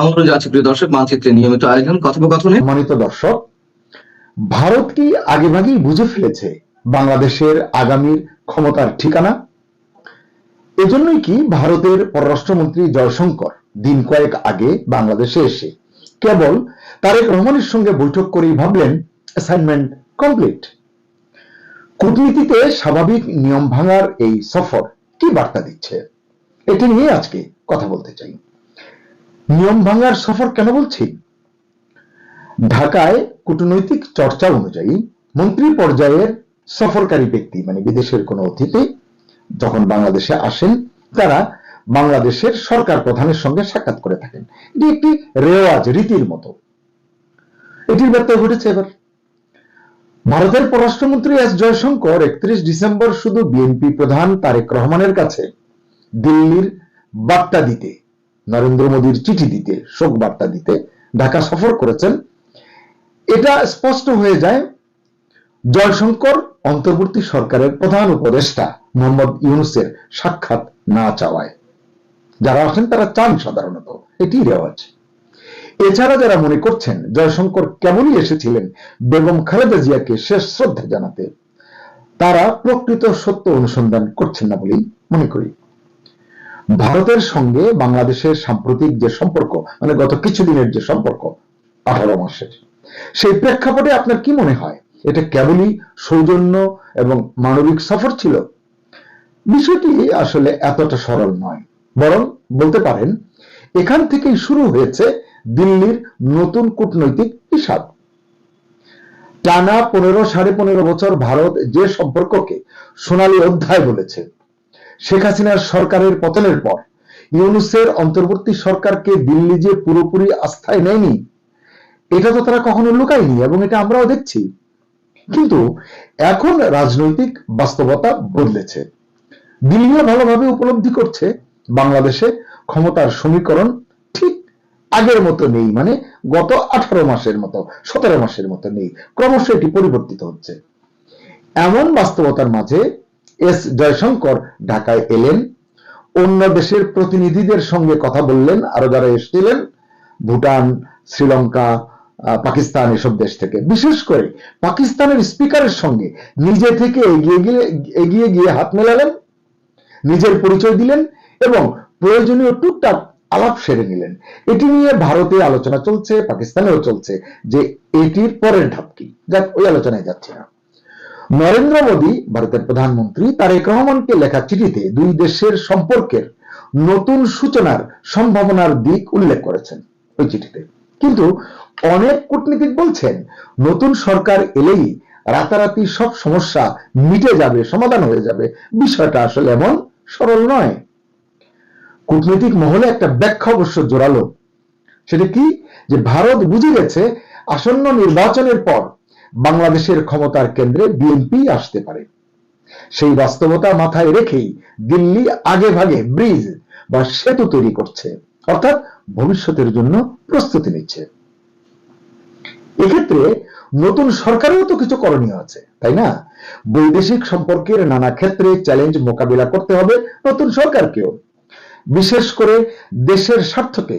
আমরা যাচ্ছি প্রিয় দর্শক, মানচিত্রে নিয়মিত আয়োজন কথোপকথনে। সম্মানিত দর্শক, ভারত কি আগেভাগেই বুঝে ফেলেছে বাংলাদেশের আগামীর ক্ষমতার ঠিকানা? এজন্যই কি ভারতের পররাষ্ট্রমন্ত্রী জয়শঙ্কর দিন কয়েক আগে বাংলাদেশে এসে কেবল তারেক রহমানের সঙ্গে বৈঠক করেই ভাবলেন অ্যাসাইনমেন্ট কমপ্লিট? কূটনীতিতে স্বাভাবিক নিয়ম ভাঙার এই সফর কি বার্তা দিচ্ছে, এটি নিয়ে আজকে কথা বলতে চাই। নিয়ম ভাঙার সফর কেন বলছি? ঢাকায় কূটনৈতিক চর্চা অনুযায়ী মন্ত্রী পর্যায়ের সফরকারী ব্যক্তি মানে বিদেশের কোনো অতিথি যখন বাংলাদেশে আসেন, তারা বাংলাদেশের সরকার প্রধানের সঙ্গে সাক্ষাৎ করে থাকেন। এটি একটি রেওয়াজ, রীতির মতো। এটির ব্যত্যয় ঘটেছে এবার। ভারতের পররাষ্ট্রমন্ত্রী এস জয়শঙ্কর 31 ডিসেম্বর শুধু বিএনপি প্রধান তারেক রহমানের কাছে দিল্লির বার্তা দিতে, নরেন্দ্র মোদীর চিঠি দিতে, শোক বার্তা দিতে ঢাকা সফর করেছেন। এটা স্পষ্ট হয়ে যায় জয়শঙ্কর অন্তর্বর্তী সরকারের প্রধান উপদেষ্টা মোহাম্মদ ইউনূসের সাক্ষাৎ না চাওয়ায়। যারা আসেন তারা চান সাধারণত, এটি রেওয়াজ। এছাড়া যারা মনে করছেন জয়শঙ্কর কেবলই এসেছিলেন বেগম খালেদা জিয়াকে শেষ শ্রদ্ধা জানাতে, তারা প্রকৃত সত্য অনুসন্ধান করছেন না বলেই মনে করি। ভারতের সঙ্গে বাংলাদেশের সাম্প্রতিক যে সম্পর্ক, মানে গত কিছুদিনের যে সম্পর্ক 18 মাসের, সেই প্রেক্ষাপটে আপনার কি মনে হয় এটা কেবলই সৌজন্য এবং মানবিক সফর ছিল? বিষয়টি আসলে এতটা সরল নয়, বরং বলতে পারেন এখান থেকেই শুরু হয়েছে দিল্লির নতুন কূটনৈতিক হিসাব। টানা 15-15.5 বছর ভারত যে সম্পর্ককে সোনালী অধ্যায় বলেছে, শেখ হাসিনার সরকারের পতনের পর ইউনূসের অন্তর্বর্তী সরকারকে দিল্লি যে পুরোপুরি আস্থায় নেয়নি, এটা তো তারা কখনো লুকায়নি এবং এটা আমরাও দেখছি। কিন্তু এখন রাজনৈতিক বাস্তবতা বদলেছে। দিল্লিও ভালোভাবে উপলব্ধি করছে বাংলাদেশে ক্ষমতার সমীকরণ ঠিক আগের মতো নেই, মানে গত 18 মাসের মতো, 17 মাসের মতো নেই, ক্রমশ এটি পরিবর্তিত হচ্ছে। এমন বাস্তবতার মাঝে এস জয়শঙ্কর ঢাকায় এলেন, অন্য দেশের প্রতিনিধিদের সঙ্গে কথা বললেন, আরো যারা এসেছিলেন ভুটান, শ্রীলঙ্কা, পাকিস্তান, এসব দেশ থেকে। বিশেষ করে পাকিস্তানের স্পিকারের সঙ্গে নিজে থেকে এগিয়ে গিয়ে হাত মেলালেন, নিজের পরিচয় দিলেন এবং প্রয়োজনীয় টুকটাক আলাপ সেরে নিলেন। এটি নিয়ে ভারতে আলোচনা চলছে, পাকিস্তানেও চলছে যে এটির পরের ধাপ কি। যাক, ওই আলোচনায় যাচ্ছে না। নরেন্দ্র মোদী, ভারতের প্রধানমন্ত্রী, তারেক রহমানকে লেখা চিঠিতে দুই দেশের সম্পর্কের নতুন সূচনার সম্ভাবনার দিক উল্লেখ করেছেন ওই চিঠিতে। কিন্তু অনেক কূটনীতিক বলছেন নতুন সরকার এলেই রাতারাতি সব সমস্যা মিটে যাবে, সমাধান হয়ে যাবে। বিষয়টা আসলে এমন সরল নয়। কূটনৈতিক মহলে একটা ব্যাখ্যা অবশ্য জোরালো। সেটা কি? যে ভারত বুঝে গেছে আসন্ন নির্বাচনের পর বাংলাদেশের ক্ষমতার কেন্দ্রে বিএনপি আসতে পারে। সেই বাস্তবতা মাথায় রেখেই দিল্লি আগে ভাগে ব্রিজ বা সেতু তৈরি করছে, অর্থাৎ ভবিষ্যতের জন্য প্রস্তুতি নিচ্ছে। এক্ষেত্রে নতুন সরকারেও তো কিছু করণীয় আছে, তাই না? বৈদেশিক সম্পর্কের নানা ক্ষেত্রে চ্যালেঞ্জ মোকাবিলা করতে হবে নতুন সরকারকেও। বিশেষ করে দেশের স্বার্থকে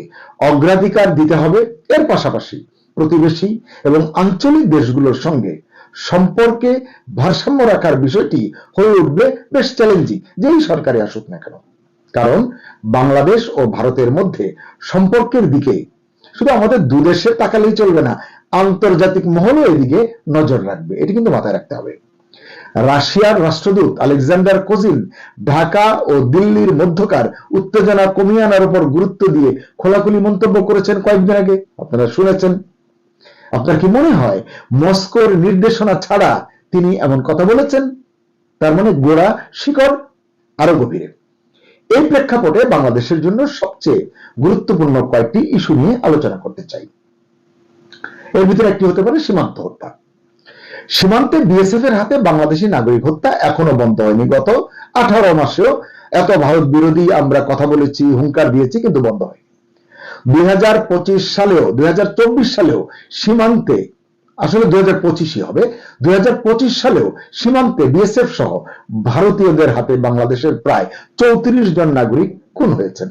অগ্রাধিকার দিতে হবে। এর পাশাপাশি প্রতিবেশী এবং আঞ্চলিক দেশগুলোর সঙ্গে সম্পর্কে ভারসাম্য রাখার বিষয়টি হয়ে উঠবে বেশ চ্যালেঞ্জিং, যেই সরকারে আসুক না কেন। কারণ বাংলাদেশ ও ভারতের মধ্যে সম্পর্কের দিকে শুধু আমাদের দুদেশে তাকালেই চলবে না, আন্তর্জাতিক মহলও এদিকে নজর রাখবে। এটি কিন্তু মাথায় রাখতে হবে। রাশিয়ার রাষ্ট্রদূত আলেকজান্ডার কোজিন ঢাকা ও দিল্লির মধ্যকার উত্তেজনা কমিয়ে আনার উপর গুরুত্ব দিয়ে খোলাখুলি মন্তব্য করেছেন কয়েকদিন আগে, আপনারা শুনেছেন। আপনার কি মনে হয় মস্কোর নির্দেশনা ছাড়া তিনি এমন কথা বলেছেন? তার মানে গোড়া শিকড় আরো গভীরে। এই প্রেক্ষাপটে বাংলাদেশের জন্য সবচেয়ে গুরুত্বপূর্ণ কয়েকটি ইস্যু নিয়ে আলোচনা করতে চাই। এর ভিতরে একটি হতে পারে সীমান্ত হত্যা। সীমান্তে বিএসএফ এর হাতে বাংলাদেশি নাগরিক হত্যা এখনো বন্ধ হয়নি। গত 18 মাসেও এত ভারত বিরোধী আমরা কথা বলেছি, হুঙ্কার দিয়েছি, কিন্তু বন্ধ হয়নি। 2025 সালেও 2024 সালেও সীমান্তে, আসলে 2025ই হবে, 2025 সালেও সীমান্তে বিএসএফ সহ ভারতীয়দের হাতে বাংলাদেশের প্রায় 34 জন নাগরিক খুন হয়েছেন।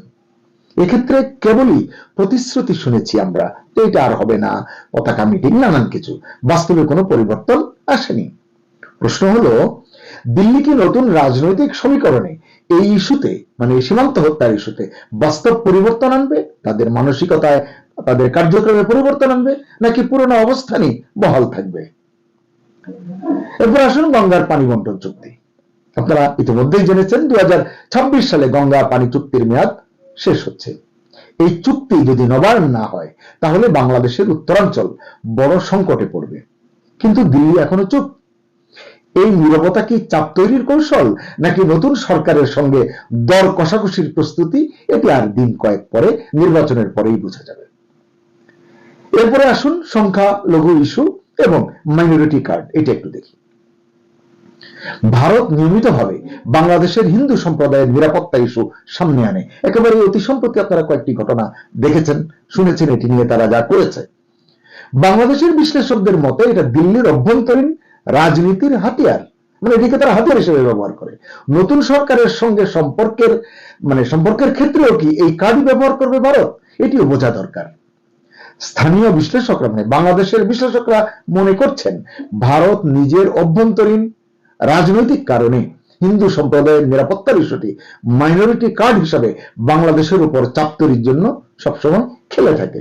এক্ষেত্রে কেবলই প্রতিশ্রুতি শুনেছি আমরা, এটা আর হবে না, পতাকা মিটিং, নানান কিছু, বাস্তবে কোনো পরিবর্তন আসেনি। প্রশ্ন হলো, দিল্লি কি নতুন রাজনৈতিক সমীকরণে এই ইস্যুতে, মানে সীমান্ত হত্যার ইস্যুতে বাস্তব পরিবর্তন আনবে? তাদের মানসিকতায়, তাদের কার্যক্রমে পরিবর্তন আনবে, নাকি পুরনো অবস্থানই বহাল থাকবে? এরপর আসুন গঙ্গার পানি বন্টন চুক্তি। আপনারা ইতিমধ্যেই জেনেছেন 2026 সালে গঙ্গা পানি চুক্তির মেয়াদ শেষ হচ্ছে। এই চুক্তি যদি নবায়ন না হয় তাহলে বাংলাদেশের উত্তরাঞ্চল বড় সংকটে পড়বে। কিন্তু দিল্লি এখনো চুপ। এই নীরবতা কি চাপ তৈরির কৌশল, নাকি নতুন সরকারের সঙ্গে দর কষাকষির প্রস্তুতি? এটি আর দিন কয়েক পরে, নির্বাচনের পরেই বোঝা যাবে। এরপরে আসুন সংখ্যালঘু ইস্যু এবং মাইনরিটি কার্ড, এটা একটু দেখি। ভারত নিয়মিতভাবে বাংলাদেশের হিন্দু সম্প্রদায়ের নিরাপত্তা ইস্যু সামনে আনে। একেবারে অতি সম্প্রতি আপনারা কয়েকটি ঘটনা দেখেছেন, শুনেছেন, এটি নিয়ে তারা যা করেছে। বাংলাদেশের বিশ্লেষকদের মতে এটা দিল্লির অভ্যন্তরীণ রাজনীতির হাতিয়ার, মানে এটিকে তারা হাতিয়ার হিসেবে ব্যবহার করে। নতুন সরকারের সঙ্গে সম্পর্কের ক্ষেত্রেও কি এই কার্ড ব্যবহার করবে ভারত? এটিও বোঝা দরকার। স্থানীয় বিশ্লেষকরা, মানে বাংলাদেশের বিশ্লেষকরা মনে করছেন ভারত নিজের অভ্যন্তরীণ রাজনৈতিক কারণে হিন্দু সম্প্রদায়ের নিরাপত্তার ইস্যুটি মাইনরিটি কার্ড হিসাবে বাংলাদেশের উপর চাপ তৈরির জন্য সবসময় খেলে থাকে।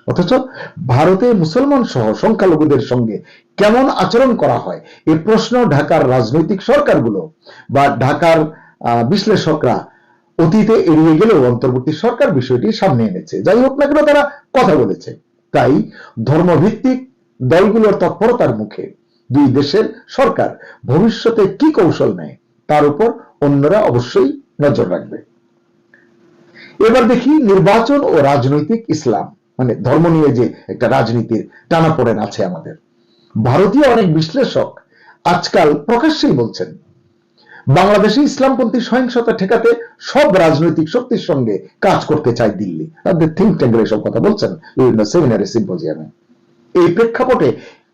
অথচ ভারতে মুসলমান সহ সংখ্যালঘুদের সঙ্গে কেমন আচরণ করা হয় এই প্রশ্ন ঢাকার রাজনৈতিক সরকারগুলো বা ঢাকার বিশ্লেষকরা অতীতে এড়িয়ে গেলেও অন্তর্বর্তী সরকার বিষয়টি সামনে এনেছে। যাই হোক না কেন, তারা কথা বলেছে। তাই ধর্মভিত্তিক দলগুলোর তৎপরতার মুখে দুই দেশের সরকার ভবিষ্যতে কি কৌশল নেয় তার উপর অন্যরা অবশ্যই নজর রাখবে। এবার দেখি নির্বাচন ও রাজনৈতিক ইসলাম, মানে ধর্ম নিয়ে যে একটা রাজনীতির টানাপোড়েন আছে আমাদের। ভারতীয় অনেক বিশ্লেষক আজকাল প্রকাশ্যেই বলছেন বাংলাদেশে ইসলামপন্থী সহিংসতা ঠেকাতে সব রাজনৈতিক শক্তির সঙ্গে কাজ করতে চায় দিল্লি। তাদের থিঙ্ক ট্যাঙ্কের এসব কথা বলছেন বিভিন্ন সেমিনারে, সিম্পোজিয়ামে। এই প্রেক্ষাপটে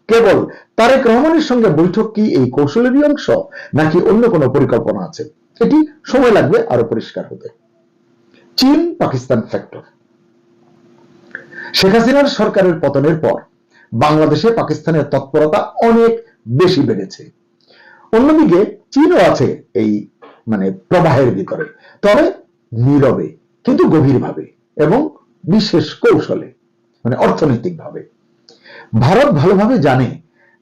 কেবল তারেক রহমানের সঙ্গে বৈঠক কি এই কৌশলেরই অংশ, নাকি অন্য কোনো পরিকল্পনা আছে? এটি সময় লাগবে আরো পরিষ্কার হতে। চীন পাকিস্তান ফ্যাক্টর। শেখ হাসিনার সরকারের পতনের পর বাংলাদেশে পাকিস্তানের তৎপরতা অনেক বেশি বেড়েছে। অন্যদিকে চীনও আছে এই প্রবাহের ভিতরে, তবে নীরবে কিন্তু গভীরভাবে এবং বিশেষ কৌশলে, অর্থনৈতিকভাবে। ভারত ভালোভাবে জানে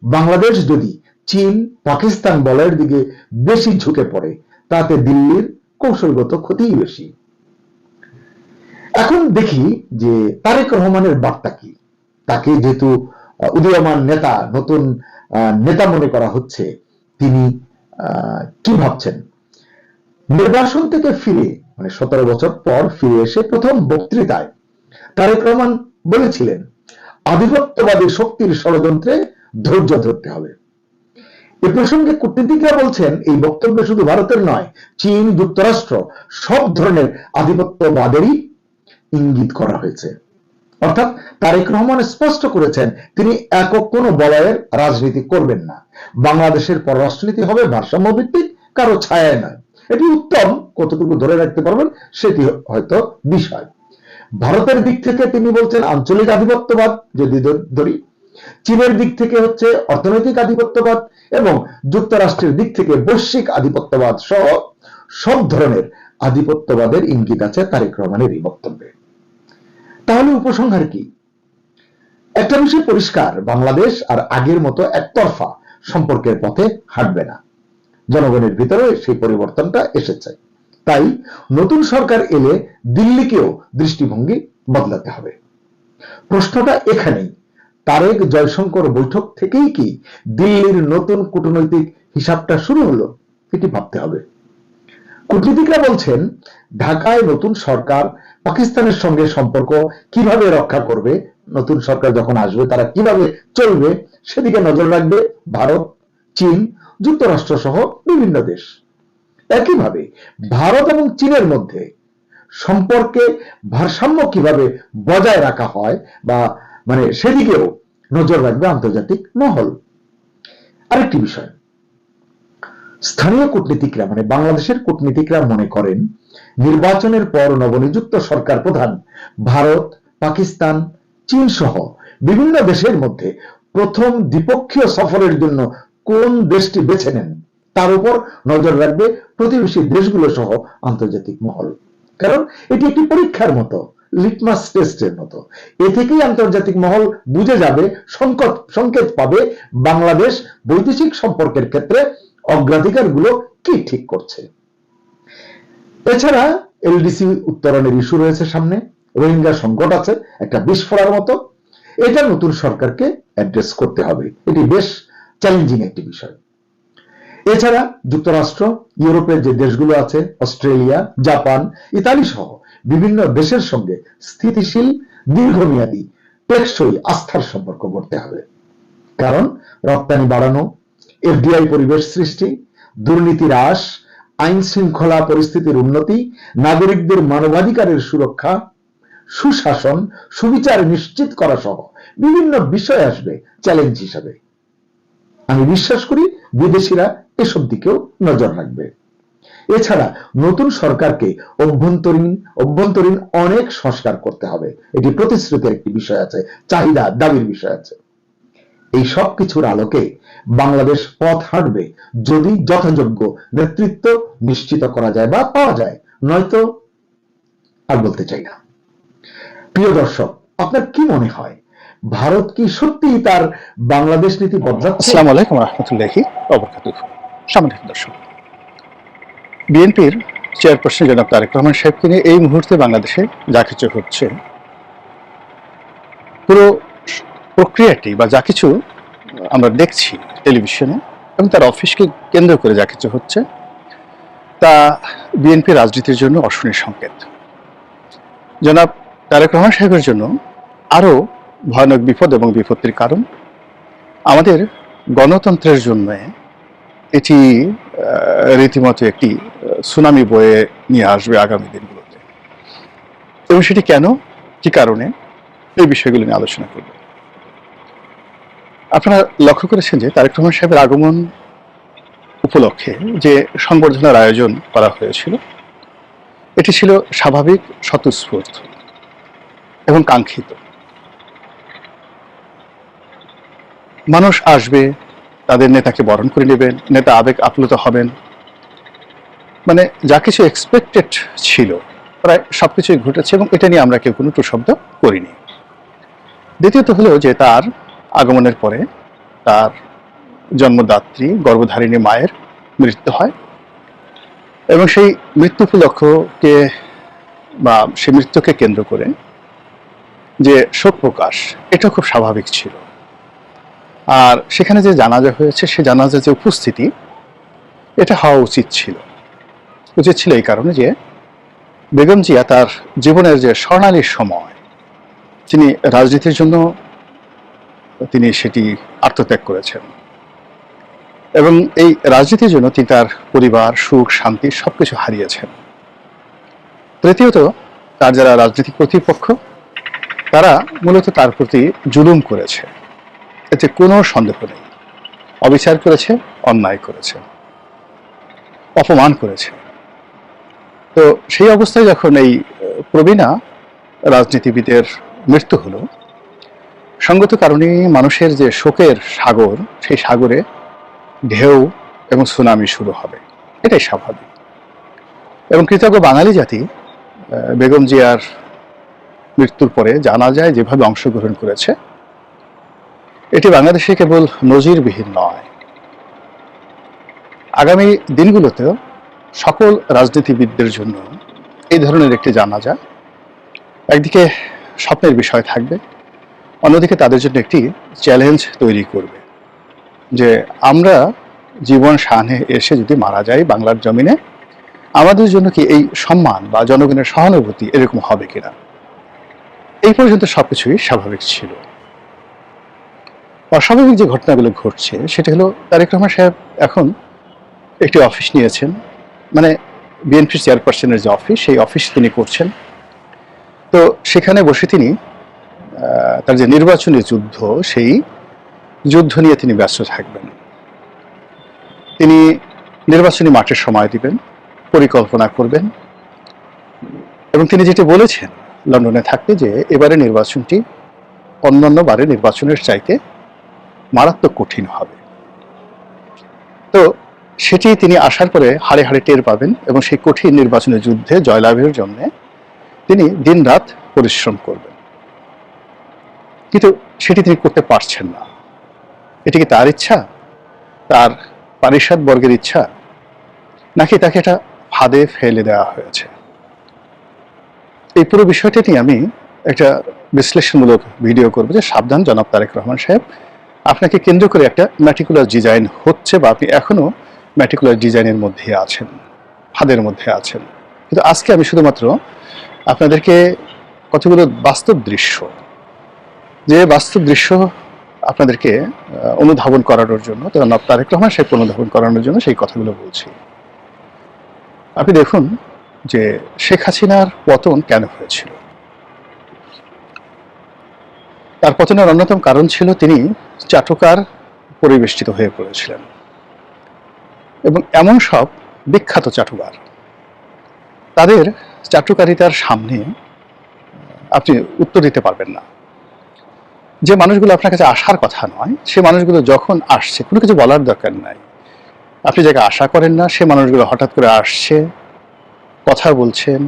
বাংলাদেশ যদি চীন পাকিস্তান বলয়ের দিকে বেশি ঝুঁকে পড়ে তাতে দিল্লির কৌশলগত ক্ষতিই বেশি। এখন দেখি যে তারেক রহমানের বার্তা কি। তাকে যেহেতু উদীয়মান নেতা, নতুন নেতা মনে করা হচ্ছে, তিনি কি ভাবছেন? নির্বাসন থেকে ফিরে 17 বছর পর ফিরে এসে প্রথম বক্তৃতায় তারেক রহমান বলেছিলেন আধিপত্যবাদী শক্তির ষড়যন্ত্রে ধৈর্য ধরতে হবে। এ প্রসঙ্গে কূটনীতিকরা বলছেন এই বক্তব্যে শুধু ভারতের নয়, চীন, যুক্তরাষ্ট্র সব ধরনের আধিপত্যবাদেরই ইঙ্গিত করা হয়েছে। অর্থাৎ তারেক রহমান স্পষ্ট করেছেন তিনি একক কোনো বলয়ের রাজনীতি করবেন না। বাংলাদেশের পররাষ্ট্রনীতি হবে ভারসাম্য ভিত্তিক, কারো ছায়ায় নয়। এটি উত্তম, কতটুকু ধরে রাখতে পারবেন সেটি হয়তো বিষয়। ভারতের দিক থেকে তিনি বলছেন আঞ্চলিক আধিপত্যবাদ যদি ধরি, চীনের দিক থেকে হচ্ছে অর্থনৈতিক আধিপত্যবাদ, এবং যুক্তরাষ্ট্রের দিক থেকে বৈশ্বিক আধিপত্যবাদ সহ সব ধরনের আধিপত্যবাদের ইঙ্গিত আছে তারেক রহমানের এই বক্তব্যে। তাহলে উপসংহার কি? একটা বিষয় পরিষ্কার, বাংলাদেশ আর আগের মতো একতরফা সম্পর্কের পথে হাঁটবে না। জনগণের ভিতরে সেই পরিবর্তনটা এসেছে। তাই নতুন সরকার এলে দিল্লিকেও দৃষ্টিভঙ্গি বদলাতে হবে। প্রশ্নটা এখানেই, তারেক জয়শঙ্কর বৈঠক থেকেই কি দিল্লির নতুন কূটনৈতিক হিসাবটা শুরু হলো? এটি ভাবতে হবে। কূটনীতিকরা বলছেন ঢাকায় নতুন সরকার পাকিস্তানের সঙ্গে সম্পর্ক কিভাবে রক্ষা করবে, নতুন সরকার যখন আসবে তারা কিভাবে চলবে সেদিকে নজর রাখবে ভারত, চীন, যুক্তরাষ্ট্র সহ বিভিন্ন দেশ। একইভাবে ভারত এবং চীনের মধ্যে সম্পর্কে ভারসাম্য কিভাবে বজায় রাখা হয় বা সেদিকেও নজর রাখবে আন্তর্জাতিক মহল। আরেকটি বিষয়, স্থানীয় কূটনীতিকরা বাংলাদেশের কূটনীতিকরা মনে করেন নির্বাচনের পর নবনিযুক্ত সরকার প্রধান ভারত, পাকিস্তান, চীন সহ বিভিন্ন দেশের মধ্যে প্রথম দ্বিপক্ষীয় সফরের জন্য কোন দেশটি বেছে নেন তার উপর নজর রাখবে প্রতিবেশী দেশগুলো সহ আন্তর্জাতিক মহল। কারণ এটি একটি পরীক্ষার মতো, লিটমাস টেস্টের মতো। এ থেকেই আন্তর্জাতিক মহল বুঝে যাবে, সংকেত পাবে বাংলাদেশ বৈদেশিক সম্পর্কের ক্ষেত্রে অগ্রাধিকারগুলো কি ঠিক করছে। এছাড়া এলডিসি উত্তরণের ইস্যু রয়েছে সামনে, রোহিঙ্গা সংকট আছে একটা বিস্ফোরার মতো, এটা নতুন সরকারকে অ্যাড্রেস করতে হবে। এটি বেশ চ্যালেঞ্জিং একটি বিষয়। এছাড়া যুক্তরাষ্ট্র, ইউরোপের যে দেশগুলো আছে, অস্ট্রেলিয়া, জাপান, ইতালি সহ বিভিন্ন দেশের সঙ্গে স্থিতিশীল, দীর্ঘমেয়াদী, টেকসই আস্থার সম্পর্ক গড়তে হবে। কারণ রপ্তানি বাড়ানো, এফডিআই পরিবেশ সৃষ্টি, দুর্নীতি হ্রাস, আইন শৃঙ্খলা পরিস্থিতির উন্নতি, নাগরিকদের মানবাধিকারের সুরক্ষা, সুশাসন, সুবিচার নিশ্চিত করা সহ বিভিন্ন বিষয় আসবে চ্যালেঞ্জ হিসাবে। আমি বিশ্বাস করি বিদেশিরা এসব দিকেও নজর রাখবে। এছাড়া নতুন সরকারকে অভ্যন্তরীণ অনেক সংস্কার করতে হবে। এটি প্রতিশ্রুতির একটি বিষয় আছে, চাহিদা দাবির বিষয় আছে। এই সব কিছুর আলোকে বাংলাদেশ পথ হাঁটবে যদি যথাযোগ্য নেতৃত্ব নিশ্চিত করা যায় বা পাওয়া যায়, নয়তো আর বলতে চাই না। প্রিয় দর্শক, আপনার কি মনে হয়, ভারত কি সত্যিই তার বাংলাদেশ নীতি বদলাচ্ছে? আসসালামু আলাইকুম রহমতুল্লাহি ওয়া বারাকাতুহু। সম্মানিত দর্শক, বিএনপির চেয়ারপারসন জনাব তারেক রহমান সাহেবকে নিয়ে এই মুহূর্তে বাংলাদেশে যা কিছু হচ্ছে, পুরো প্রক্রিয়াটি বা যা কিছু আমরা দেখছি টেলিভিশনে এবং তার অফিসকে কেন্দ্র করে যা কিছু হচ্ছে, তা বিএনপি রাজনীতির জন্য অশনি সংকেত। জনাব তারেক রহমান সাহেবের জন্য আরও ভয়ানক বিপদ এবং বিপত্তির কারণ আমাদের গণতন্ত্রের জন্য এটি রীতিমতো একটি সুনামি বয়ে নিয়ে আসবে আগামী দিনগুলোতে। এবং সেটি কেন, কি কারণে, এই বিষয়গুলো নিয়ে আলোচনা করব। আপনারা লক্ষ্য করেছেন যে তারেক রহমান সাহেবের আগমন উপলক্ষে যে সংবর্ধনার আয়োজন করা হয়েছিল, এটি ছিল স্বাভাবিক, স্বতঃস্ফূর্ত এবং কাঙ্ক্ষিত। মানুষ আসবে, তাদের নেতাকে বরণ করে নেবেন, নেতা আবেগ আপ্লুত হবেন, মানে যা কিছু এক্সপেক্টেড ছিল প্রায় সবকিছুই ঘটেছে এবং এটা নিয়ে আমরা কেউ কোনো টুশব্দ করিনি। দ্বিতীয়ত হলো যে তার আগমনের পরে তার জন্মদাত্রী গর্ভধারিণী মায়ের মৃত্যু হয় এবং সেই মৃত্যু উপলক্ষকে বা সেই মৃত্যুকে কেন্দ্র করে যে শোক প্রকাশ, এটা খুব স্বাভাবিক ছিল। আর সেখানে যে জানাজা হয়েছে, সে জানাজার যে উপস্থিতি, এটা হওয়া উচিত ছিল এই কারণে যে বেগম জিয়া তার জীবনের যে স্বর্ণালী সময়, তিনি রাজনীতির জন্য তিনি সেটি আত্মত্যাগ করেছেন এবং এই রাজনীতির জন্য তিনি তার পরিবার, সুখ, শান্তি সবকিছু হারিয়েছেন। তৃতীয়ত, তার যারা রাজনৈতিক প্রতিপক্ষ, তারা মূলত তার প্রতি জুলুম করেছে, এতে কোনো সন্দেহ নেই। অবিচার করেছে, অন্যায় করেছে, অপমান করেছে। তো সেই অবস্থায় যখন এই প্রবীণা রাজনীতিবিদের মৃত্যু হলো, সঙ্গত কারণে মানুষের যে শোকের সাগর, সেই সাগরে ঢেউ এবং সুনামি শুরু হবে, এটাই স্বাভাবিক। এবং কৃতজ্ঞ বাঙালি জাতি বেগম জিয়ার মৃত্যুর পরে জানাজায় যেভাবে অংশগ্রহণ করেছে, এটি বাংলাদেশে কেবল নজিরবিহীন নয়, আগামী দিনগুলোতেও সকল রাজনীতিবিদদের জন্য এই ধরনের একটি জানাজা একদিকে স্বপ্নের বিষয় থাকবে, অন্যদিকে তাদের জন্য একটি চ্যালেঞ্জ তৈরি করবে যে আমরা জীবন সানে এসে যদি মারা যাই বাংলার জমিনে, আমাদের জন্য কি এই সম্মান বা জনগণের সহানুভূতি এরকম হবে কিনা। এই পর্যন্ত সবকিছুই স্বাভাবিক ছিল। অস্বাভাবিক যে ঘটনাগুলো ঘটছে সেটা হলো তারেক রহমান সাহেব এখন একটি অফিস নিয়েছেন, মানে বিএনপির চেয়ারপারসনের যে অফিস, সেই অফিস তিনি করছেন। তো সেখানে বসে তিনি তার যে নির্বাচনী যুদ্ধ, সেই যুদ্ধ নিয়ে তিনি ব্যস্ত থাকবেন। তিনি নির্বাচনী মাঠে সময় দিবেন, পরিকল্পনা করবেন, এবং তিনি যেটি বলেছেন লন্ডনে থাকতে, যে এবারে নির্বাচনটি অন্যান্য বারের নির্বাচনের চাইতে মারাত্মক কঠিন হবে। তো সেটি তিনি আসার পরে হাড়ে হাড়ে টের পাবেন এবং সেই কঠিন নির্বাচনের যুদ্ধে জয়লাভের জন্য তিনি দিন রাত পরিশ্রম করবেন। কিন্তু সেটি তিনি করতে পারছেন না। এটি কি তার ইচ্ছা, তার পারিষদ বর্গের ইচ্ছা, নাকি তাকে এটা ফাঁদে ফেলে দেওয়া হয়েছে? এই পুরো বিষয়টি নিয়ে আমি একটা বিশ্লেষণমূলক ভিডিও করবো, যে সাবধান জনাব তারেক রহমান সাহেব, আপনাকে কেন্দ্র করে একটা ম্যাটিকুলার ডিজাইন হচ্ছে, বা আপনি এখনো ম্যাটিকুলার ডিজাইনের মধ্যে আছেন, ফাঁদের মধ্যে আছেন। কিন্তু আজকে আমি শুধুমাত্র আপনাদেরকে কতগুলো বাস্তব দৃশ্য, যে বাস্তব দৃশ্য আপনাদেরকে অনুধাবন করানোর জন্য, জনাব তারেক রহমান সাহেব অনুধাবন করানোর জন্য সেই কথাগুলো বলছি। আপনি দেখুন যে শেখ হাসিনার পতন কেন হয়েছিল। তার পতনের অন্যতম কারণ ছিল তিনি চাটুকার পরিবেষ্টিত হয়ে পড়েছিলেন, এবং এমন সব বিখ্যাত চাটুকার, তাদের চাটুকারিতার সামনে আপনি উত্তর দিতে পারবেন না। যে মানুষগুলো আপনার কাছে আসার কথা নয়, সে মানুষগুলো যখন আসছে, কোনো কিছু বলার দরকার নাই, আপনি যাকে আশা করেন না, সে মানুষগুলো হঠাৎ করে আসছে, কথা বলছেন,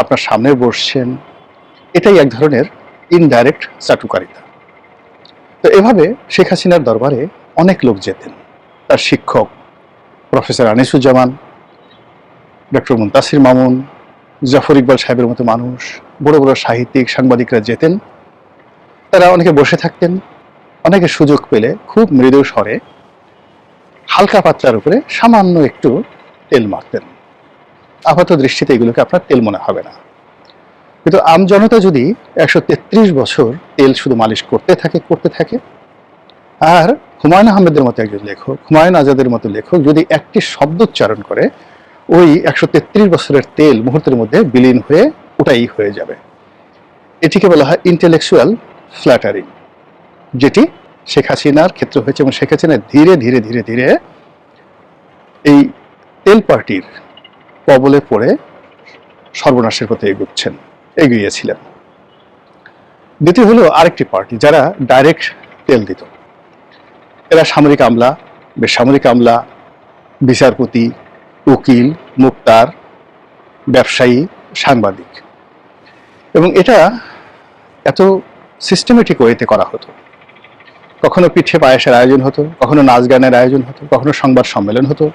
আপনার সামনে বসছেন। এটাই এক ধরনের ইনডাইরেক্ট চাটুকারিতা। তো এভাবে শেখ হাসিনার দরবারে অনেক লোক যেতেন। তার শিক্ষক প্রফেসর আনিসুজ্জামান, ডক্টর মুনতাসির মামুন, জাফর ইকবাল সাহেবের মতো মানুষ, বড় বড় সাহিত্যিক, সাংবাদিকরা যেতেন। তারা অনেকে বসে থাকতেন, অনেকে সুযোগ পেলে খুব মৃদু স্বরে হালকা পাতলার উপরে সামান্য একটু তেল মারতেন। আপাত দৃষ্টিতে এগুলোকে আপনার তেল মনে হবে না, কিন্তু আমজনতা যদি 133 বছর তেল শুধু মালিশ করতে থাকে, আর হুমায়ুন আহমেদের মতো একজন লেখক, হুমায়ুন আজাদের মতো লেখক যদি একটি শব্দ উচ্চারণ করে, ওই 133 বছরের তেল মুহূর্তের মধ্যে বিলীন হয়ে ওটাই হয়ে যাবে। এটিকে বলা হয় ইন্টেলেকচুয়াল ফ্ল্যাটারিং, যেটি শেখ হাসিনার ক্ষেত্রে হয়েছে। এবং শেখ হাসিনা ধীরে ধীরে ধীরে ধীরে এই তেল পার্টির কবলে পড়ে সর্বনাশের পথে এগিয়েছিলেন। দ্বিতীয় হলো আরেকটি পার্টি, যারা ডাইরেক্ট তেল দিত। এরা সামরিক আমলা, বেসামরিক আমলা, বিচারপতি, উকিল, মুক্তার, ব্যবসায়ী, সাংবাদিক। এবং এটা এত সিস্টেমেটিক ওয়েতে করা হতো। কখনো পিঠে পায়েসের আয়োজন হতো, কখনো নাচ গানের আয়োজন হতো, কখনো সংবাদ সম্মেলন হতো,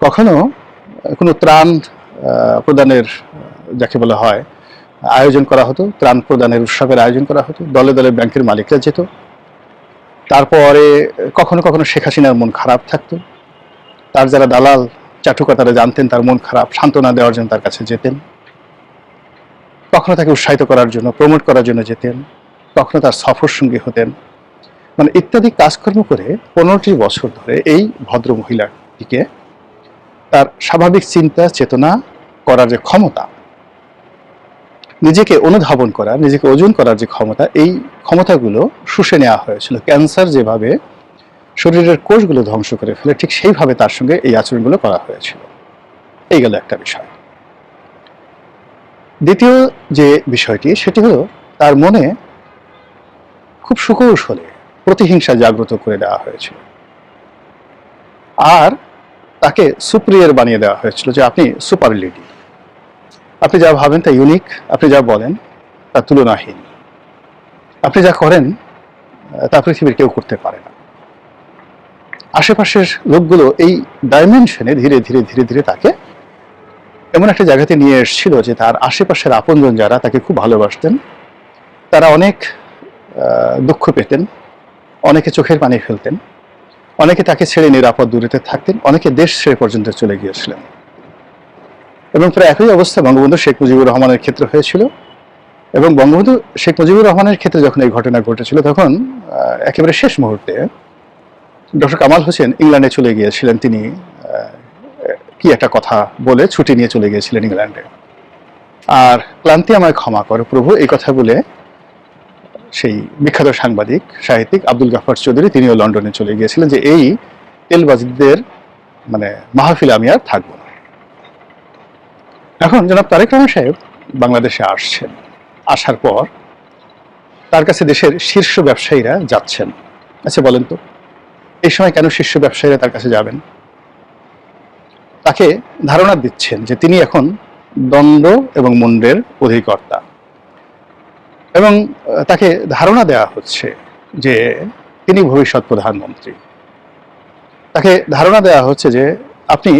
কখনো কোনো ত্রাণ প্রদানের, যাকে বলা হয়, আয়োজন করা হতো। ত্রাণ প্রদানের উৎসবের আয়োজন করা হতো, দলে দলে ব্যাংকের মালিকরা যেত। তারপরে কখনো কখনো শেখ হাসিনার মন খারাপ থাকতো, তার যারা দালাল চাটুকার তারা জানতেন তার মন খারাপ, সান্ত্বনা দেওয়ার জন্য তার কাছে যেতেন। কখনো তাকে উৎসাহিত করার জন্য, প্রমোট করার জন্য যেতেন, কখনো তার সফর সঙ্গী হতেন। মানে ইত্যাদি কাজকর্ম করে 15টি বছর ধরে এই ভদ্র মহিলাটিকে তার স্বাভাবিক চিন্তা চেতনা করার যে ক্ষমতা, নিজেকে অনুধাবন করা, নিজেকে ওজন করার যে ক্ষমতা, এই ক্ষমতাগুলো শুষে নেওয়া হয়েছিল। ক্যান্সার যেভাবে শরীরের কোষগুলো ধ্বংস করে ফেলে, ঠিক সেইভাবে তার সঙ্গে এই আচরণগুলো করা হয়েছিল। এই গেল একটা বিষয়। দ্বিতীয় যে বিষয়টি, সেটি হলো তার মনে খুব সুকৌশলে প্রতিহিংসা জাগ্রত করে দেওয়া হয়েছিল, আর তাকে সুপ্রিয়ার বানিয়ে দেওয়া হয়েছিল, যে আপনি সুপার লেডি, আপনি যা ভাবেন তা ইউনিক, আপনি যা বলেন তা তুলনাহীন, আপনি যা করেন তা পৃথিবীর কেউ করতে পারে না। আশেপাশের লোকগুলো এই ডাইমেনশনে ধীরে ধীরে ধীরে ধীরে তাকে এমন একটা জায়গাতে নিয়ে এসেছিল যে তার আশেপাশের আপনজন যারা তাকে খুব ভালোবাসতেন, তারা অনেক দুঃখ পেতেন, অনেকে চোখের পানি ফেলতেন, অনেকে তাকে ছেড়ে নিরাপদ দূরেতে থাকতেন, অনেকে দেশ ছেড়ে পর্যন্ত চলে গিয়েছিলেন। এবং প্রায় একই অবস্থা বঙ্গবন্ধু শেখ মুজিবুর রহমানের ক্ষেত্রে হয়েছিল। এবং বঙ্গবন্ধু শেখ মুজিবুর রহমানের ক্ষেত্রে যখন এই ঘটনা ঘটেছিল, তখন একেবারে শেষ মুহূর্তে ডক্টর কামাল হোসেন ইংল্যান্ডে চলে গিয়েছিলেন। তিনি কি একটা কথা বলে ছুটি নিয়ে চলে গিয়েছিলেন ইংল্যান্ডে। আর ক্লান্তি আমায় ক্ষমা করো প্রভু, এই কথা বলে সেই বিখ্যাত সাংবাদিক সাহিত্যিক আব্দুল গাফফার চৌধুরী, তিনিও লন্ডনে চলে গিয়েছিলেন, যে এই তেলবাজিদের মানে মাহফিলে আমি আর থাকবো না। এখন জনাব তারেক রহমান সাহেব বাংলাদেশে আসছেন, আসার পর তার কাছে দেশের শীর্ষ ব্যবসায়ীরা যাচ্ছেন। আচ্ছা বলেন তো, এই সময় কেন শীর্ষ ব্যবসায়ীরা তার কাছে যাবেন? তাকে ধারণা দিচ্ছেন যে তিনি এখন দণ্ড এবং মুন্ডের অধিকর্তা, এবং তাকে ধারণা দেওয়া হচ্ছে যে তিনি ভবিষ্যৎ প্রধানমন্ত্রী। তাকে ধারণা দেওয়া হচ্ছে যে আপনি